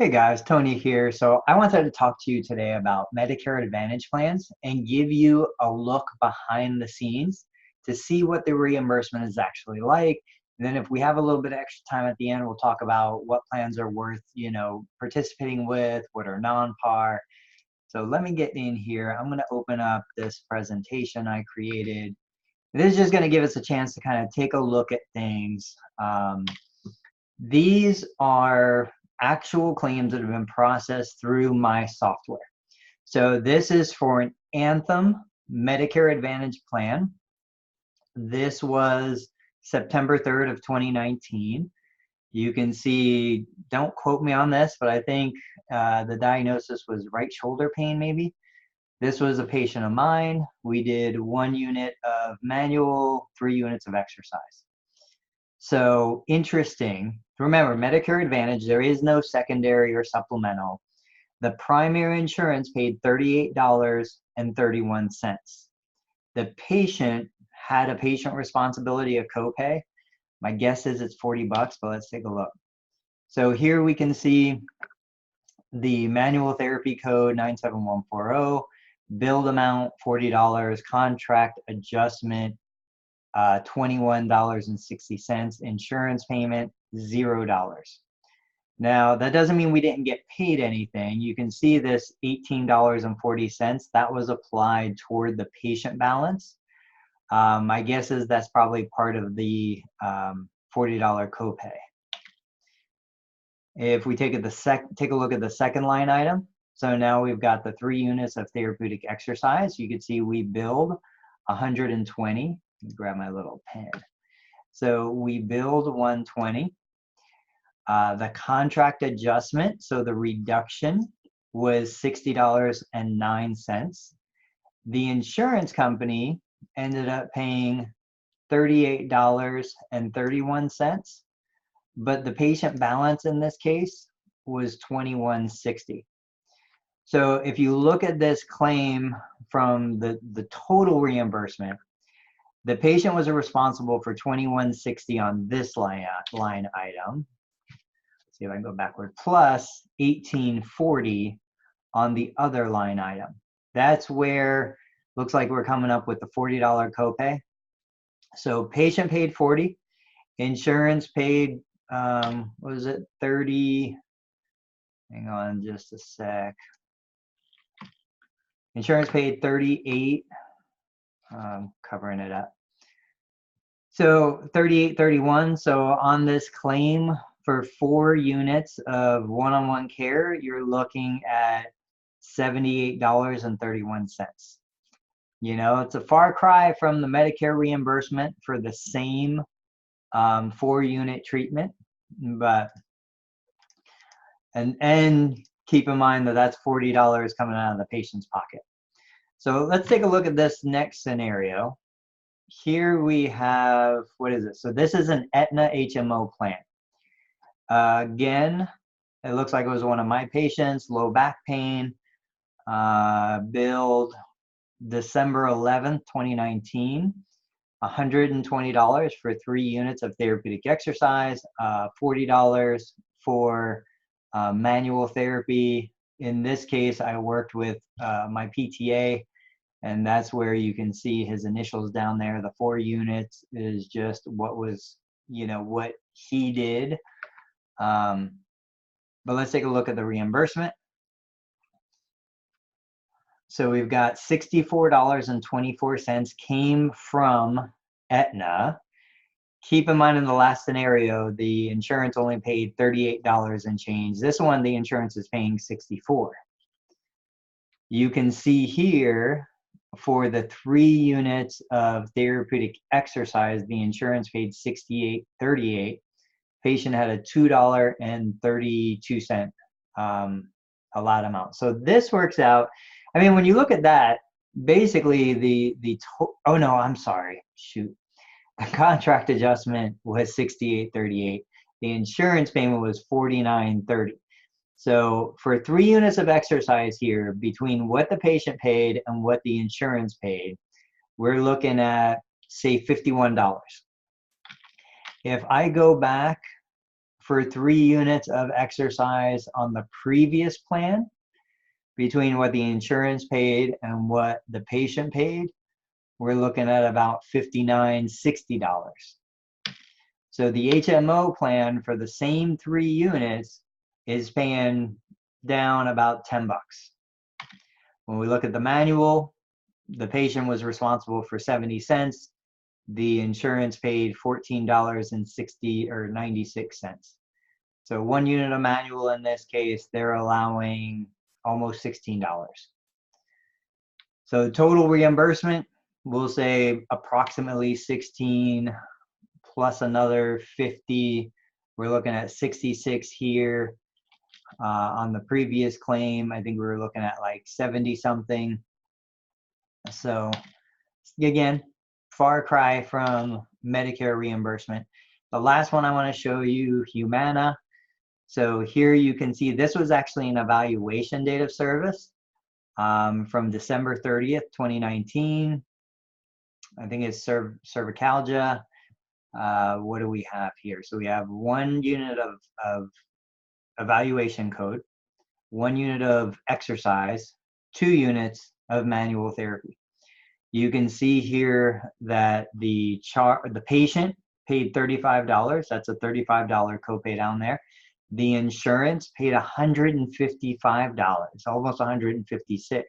Hey guys, Tony here. So I wanted to talk to you today about Medicare Advantage plans and give you a look behind the scenes to see what the reimbursement is actually like. And then if we have a little bit of extra time at the end, we'll talk about what plans are worth, participating with, what are non-par. So let me get in here. I'm going to open up this presentation I created. This is just going to give us a chance to kind of take a look at things. These are actual claims that have been processed through my software. So this is for an Anthem Medicare Advantage plan. This was September 3rd of 2019. You can see, don't quote me on this, but I think the diagnosis was right shoulder pain maybe. This was a patient of mine. We did 1 unit of manual, 3 units of exercise. So interesting. Remember, Medicare Advantage, there is no secondary or supplemental. The primary insurance paid $38.31. The patient had a patient responsibility, a copay. My guess is it's 40 bucks, but let's take a look. So here we can see the manual therapy code 97140, billed amount $40, contract adjustment $21.60, insurance payment $0. Now that doesn't mean we didn't get paid anything. You can see this $18.40 that was applied toward the patient balance. My guess is that's probably part of the $40 copay. If we take a look at the second line item, so now we've got the 3 units of therapeutic exercise. You can see we billed 120. Grab my little pen. So we billed 120. The contract adjustment, so the reduction was $60.09. The insurance company ended up paying $38.31, but the patient balance in this case was $21.60. So if you look at this claim from the total reimbursement, the patient was responsible for $21.60 on this line item. Let's see if I can go backward. Plus $18.40 on the other line item. That's where looks like we're coming up with the $40 copay. So patient paid $40, insurance paid what was it, 30? Hang on just a sec. Insurance paid 38. Covering it up. So 38.31. So on this claim for 4 units of one-on-one care, you're looking at $78.31. It's a far cry from the Medicare reimbursement for the same 4-unit treatment, but and keep in mind that that's $40 coming out of the patient's pocket. So let's take a look at this next scenario. Here we have, what is it? So this is an Aetna HMO plan. Again, it looks like it was one of my patients, low back pain, billed December 11th, 2019, $120 for 3 units of therapeutic exercise, $40 for manual therapy. In this case, I worked with my PTA, and that's where you can see his initials down there. The 4 units is just what was, what he did. But let's take a look at the reimbursement. So we've got $64.24 came from Aetna. Keep in mind in the last scenario, the insurance only paid $38 and change. This one, the insurance is paying $64. You can see here for the 3 units of therapeutic exercise, the insurance paid $68.38. Patient had a $2.32 allowed amount. So this works out. I mean, when you look at that, basically oh no, I'm sorry, shoot. The contract adjustment was $68.38. The insurance payment was $49.30. So for 3 units of exercise here, between what the patient paid and what the insurance paid, we're looking at, say, $51. If I go back for 3 units of exercise on the previous plan, between what the insurance paid and what the patient paid, we're looking at about $59, $60. So the HMO plan for the same 3 units is paying down about 10 bucks. When we look at the manual, the patient was responsible for 70 cents. The insurance paid $14.60 or 96 cents. So 1 unit of manual in this case, they're allowing almost $16. So total reimbursement, we'll say approximately 16 plus another 50. We're looking at 66 here. On the previous claim, I think we were looking at like 70 something. So again, far cry from Medicare reimbursement. The last one I want to show you, Humana. So here you can see this was actually an evaluation date of service from December 30th, 2019. I think it's cervicalgia. What do we have here? So we have 1 unit of evaluation code, 1 unit of exercise, 2 units of manual therapy. You can see here that the patient paid $35. That's a $35 copay down there. The insurance paid $155, almost $156.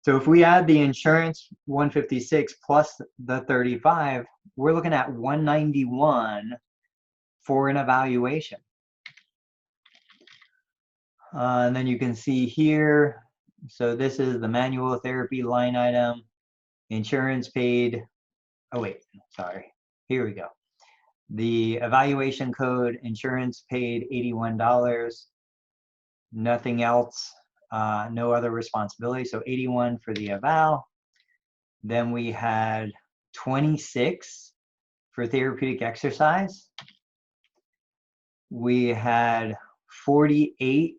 So if we add the insurance 156 plus the 35, we're looking at 191 for an evaluation. And then you can see here, so this is the manual therapy line item. Insurance paid, oh wait, sorry, here we go. The evaluation code, insurance paid $81, nothing else, no other responsibility, so 81 for the eval. Then we had 26 for therapeutic exercise. We had 48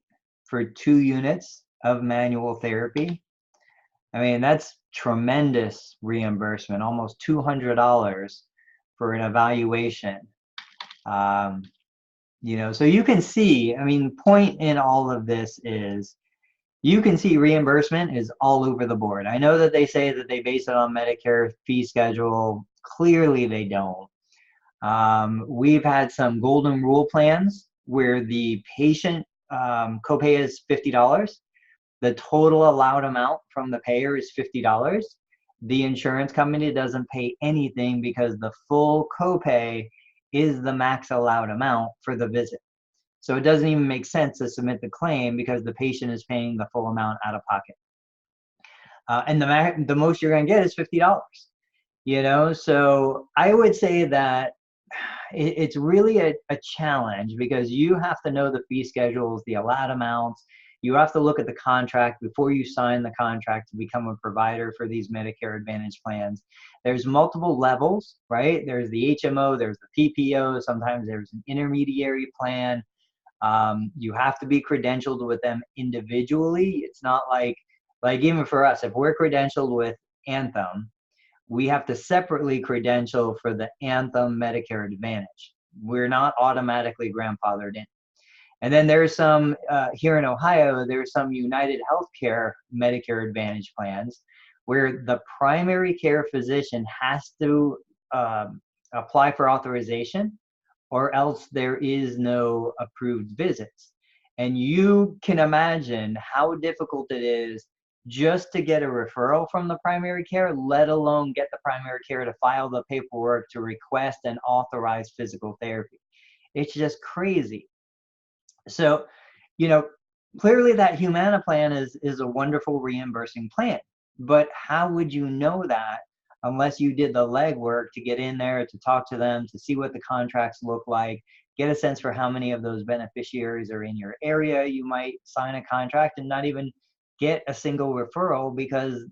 for 2 units of manual therapy. I mean, that's tremendous reimbursement, almost $200 for an evaluation. You know, so you can see, I mean, point in all of this is you can see reimbursement is all over the board. I know that they say that they base it on Medicare fee schedule. Clearly they don't. We've had some golden rule plans where the patient copay is $50. The total allowed amount from the payer is $50. The insurance company doesn't pay anything because the full copay is the max allowed amount for the visit. So it doesn't even make sense to submit the claim because the patient is paying the full amount out of pocket. And the most you're going to get is $50. You know, so I would say that it's really a challenge because you have to know the fee schedules, the allowed amounts. You have to look at the contract before you sign the contract to become a provider for these Medicare Advantage plans. There's multiple levels, right? There's the HMO, there's the PPO, sometimes there's an intermediary plan. You have to be credentialed with them individually. It's not like even for us, if we're credentialed with Anthem, we have to separately credential for the Anthem Medicare Advantage. We're not automatically grandfathered in. And then there's some, here in Ohio, there's some United Healthcare Medicare Advantage plans where the primary care physician has to apply for authorization or else there is no approved visits. And you can imagine how difficult it is just to get a referral from the primary care, let alone get the primary care to file the paperwork to request and authorize physical therapy. It's just crazy. So, you know, clearly that Humana plan is a wonderful reimbursing plan, but how would you know that unless you did the legwork to get in there, to talk to them, to see what the contracts look like, get a sense for how many of those beneficiaries are in your area? You might sign a contract and not even get a single referral because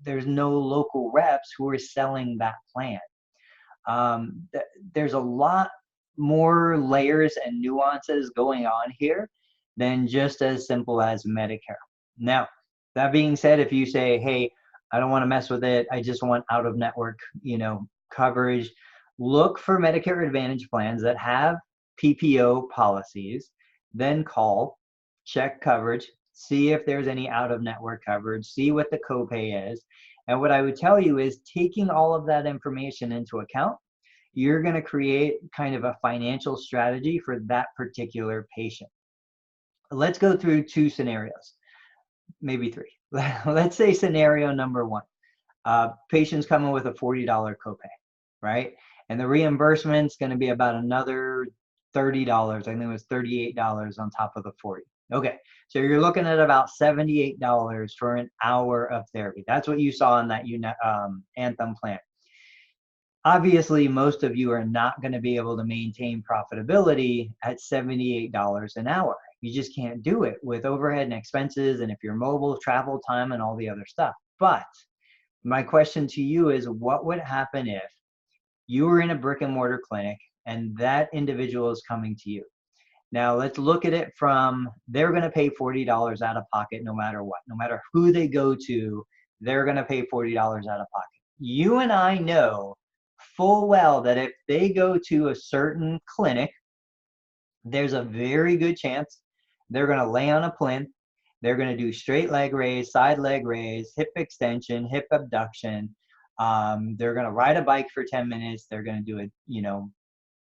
there's no local reps who are selling that plan. There's a lot more layers and nuances going on here than just as simple as Medicare. Now, that being said, if you say, hey, I don't want to mess with it, I just want out of network, coverage, look for Medicare Advantage plans that have PPO policies, then call, check coverage, see if there's any out-of-network coverage, see what the copay is. And what I would tell you is, taking all of that information into account, you're going to create kind of a financial strategy for that particular patient. Let's go through 2 scenarios, maybe 3. Let's say scenario number 1. Patient's coming with a $40 copay, right? And the reimbursement's going to be about another $30. I think it was $38 on top of the 40. Okay, so you're looking at about $78 for an hour of therapy. That's what you saw in that Anthem plan. Obviously, most of you are not going to be able to maintain profitability at $78 an hour. You just can't do it with overhead and expenses, and if you're mobile, travel time, and all the other stuff. But my question to you is, what would happen if you were in a brick and mortar clinic and that individual is coming to you? Now, let's look at it from, they're going to pay $40 out of pocket no matter what. No matter who they go to, they're going to pay $40 out of pocket. You and I know full well that if they go to a certain clinic, there's a very good chance they're going to lay on a plinth. They're going to do straight leg raise, side leg raise, hip extension, hip abduction. They're going to ride a bike for 10 minutes. They're going to do a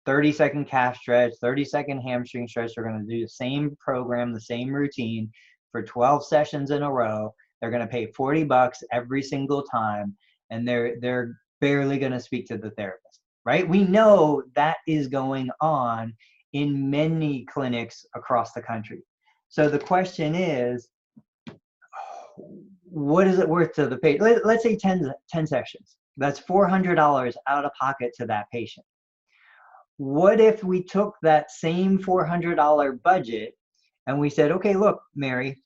30-second calf stretch, 30-second hamstring stretch. They're going to do the same program, the same routine for 12 sessions in a row. They're going to pay $40 every single time, and they're barely going to speak to the therapist, right? We know that is going on in many clinics across the country. So the question is, what is it worth to the patient? Let's say 10 sessions. That's $400 out of pocket to that patient. What if we took that same $400 budget and we said, okay, look, Mary,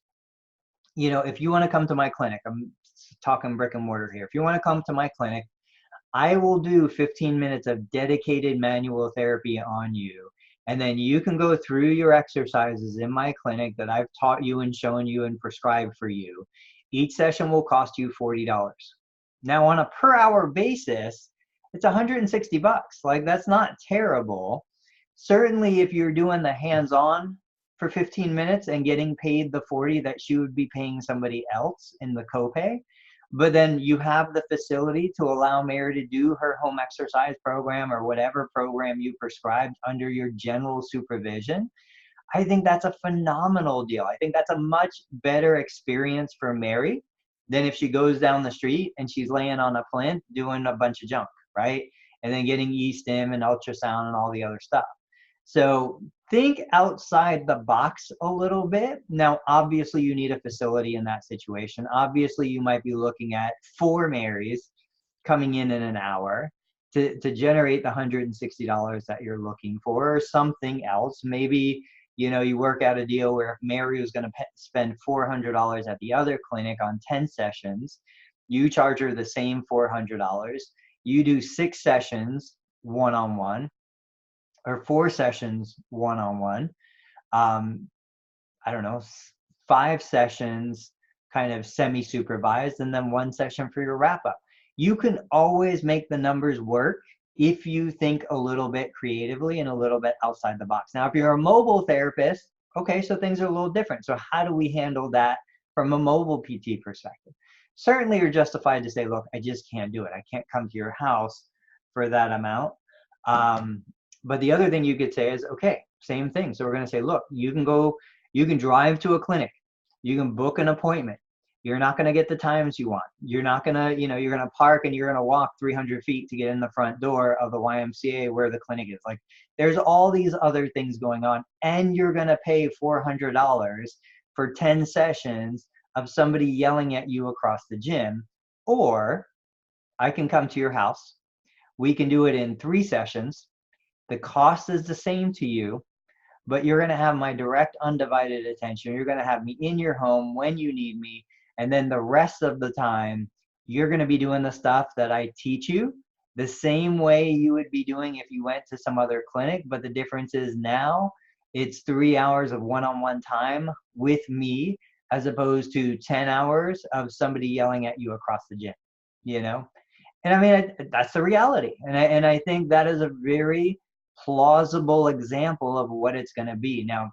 if you want to come to my clinic, I'm talking brick and mortar here. If you want to come to my clinic, I will do 15 minutes of dedicated manual therapy on you. And then you can go through your exercises in my clinic that I've taught you and shown you and prescribed for you. Each session will cost you $40. Now, on a per hour basis, it's $160. Like, that's not terrible. Certainly, if you're doing the hands-on for 15 minutes and getting paid the $40 that she would be paying somebody else in the copay, but then you have the facility to allow Mary to do her home exercise program or whatever program you prescribed under your general supervision. I think that's a phenomenal deal. I think that's a much better experience for Mary than if she goes down the street and she's laying on a plinth doing a bunch of junk, right? And then getting e-stim and ultrasound and all the other stuff. So think outside the box a little bit. Now, obviously, you need a facility in that situation. Obviously, you might be looking at 4 Marys coming in an hour to generate the $160 that you're looking for, or something else. Maybe, you work out a deal where if Mary was going to spend $400 at the other clinic on 10 sessions, you charge her the same $400. You do 6 sessions one-on-one, or 4 sessions one-on-one. I don't know, 5 sessions kind of semi-supervised, and then 1 session for your wrap-up. You can always make the numbers work if you think a little bit creatively and a little bit outside the box. Now, if you're a mobile therapist, okay, so things are a little different. So how do we handle that from a mobile PT perspective? Certainly, you're justified to say, look, I just can't do it. I can't come to your house for that amount. But the other thing you could say is, okay, same thing. So we're going to say, look, you can drive to a clinic. You can book an appointment. You're not going to get the times you want. You're not going to, you're going to park and you're going to walk 300 feet to get in the front door of the YMCA where the clinic is. Like, there's all these other things going on, and you're going to pay $400 for 10 sessions of somebody yelling at you across the gym. Or I can come to your house. We can do it in 3 sessions. The cost is the same to you, but you're going to have my direct, undivided attention. You're going to have me in your home when you need me. And then the rest of the time, you're going to be doing the stuff that I teach you the same way you would be doing if you went to some other clinic. But the difference is now it's 3 hours of one-on-one time with me, as opposed to 10 hours of somebody yelling at you across the gym, And I mean, that's the reality. And I think that is a very plausible example of what it's going to be. Now,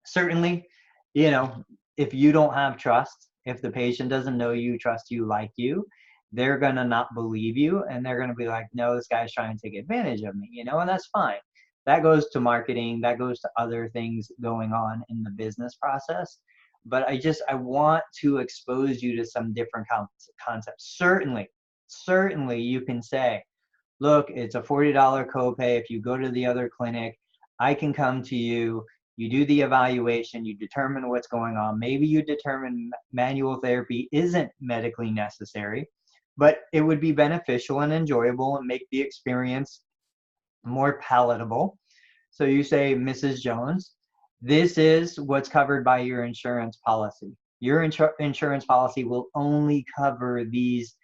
certainly, you know, if you don't have trust, if the patient doesn't know you, trust you, like you, they're going to not believe you, and they're going to be like, no, this guy's trying to take advantage of me, you know, and that's fine. That goes to marketing, that goes to other things going on in the business process. But I want to expose you to some different concepts. Certainly you can say, look, it's a $40 copay. If you go to the other clinic, I can come to you. You do the evaluation, you determine what's going on. Maybe you determine manual therapy isn't medically necessary, but it would be beneficial and enjoyable and make the experience more palatable. So you say, Mrs. Jones, this is what's covered by your insurance policy. Your insurance policy will only cover these,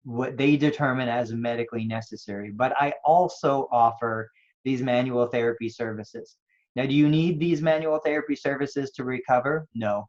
what they determine as medically necessary. But I also offer these manual therapy services. Now, do you need these manual therapy services to recover? No.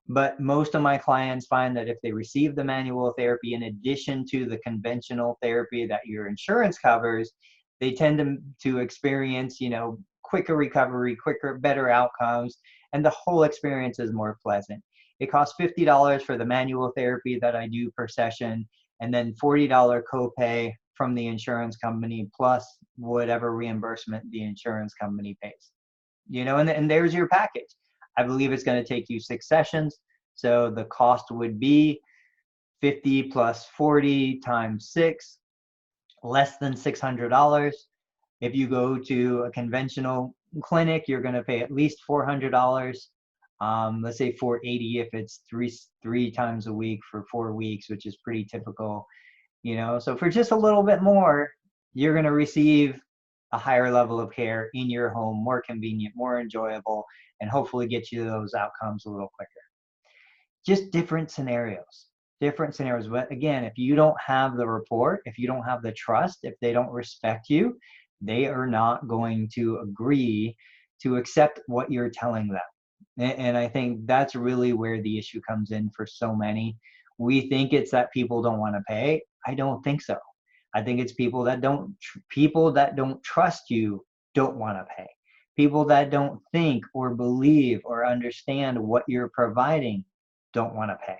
But most of my clients find that if they receive the manual therapy in addition to the conventional therapy that your insurance covers, they tend to experience, you know, quicker recovery, better outcomes, and the whole experience is more pleasant. It costs $50 for the manual therapy that I do per session, and then $40 copay from the insurance company plus whatever reimbursement the insurance company pays. You know, and there's your package. I believe it's going to take you 6 sessions. So the cost would be 50 plus 40 times 6, less than $600. If you go to a conventional clinic, you're going to pay at least $400. Let's say $480 if it's three times a week for 4 weeks, which is pretty typical. You know, so for just a little bit more, you're going to receive a higher level of care in your home, more convenient, more enjoyable, and hopefully get you those outcomes a little quicker. Just different scenarios. But again, if you don't have the rapport, if you don't have the trust, if they don't respect you, they are not going to agree to accept what you're telling them. And I think that's really where the issue comes in for so many. We think it's that people don't want to pay. I don't think so. I think it's people that don't trust you don't want to pay. People that don't think or believe or understand what you're providing don't want to pay.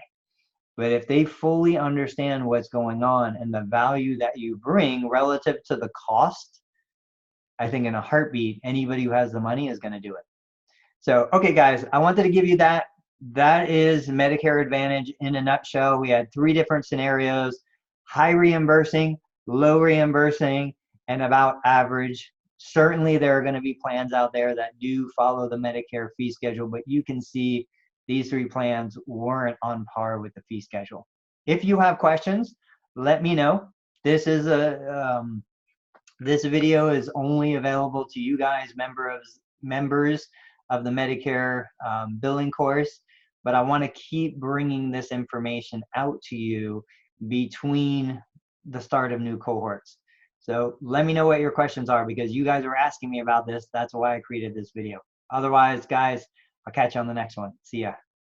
But if they fully understand what's going on and the value that you bring relative to the cost, I think in a heartbeat, anybody who has the money is going to do it. So, okay, guys, I wanted to give you that. That is Medicare Advantage in a nutshell. We had 3 different scenarios: high reimbursing, low reimbursing, and about average. Certainly, there are going to be plans out there that do follow the Medicare fee schedule, but you can see these 3 plans weren't on par with the fee schedule. If you have questions, let me know. This is this video is only available to you guys, members of the Medicare billing course, but I want to keep bringing this information out to you between the start of new cohorts. So let me know what your questions are, because you guys are asking me about this. That's why I created this video. Otherwise, guys, I'll catch you on the next one. See ya.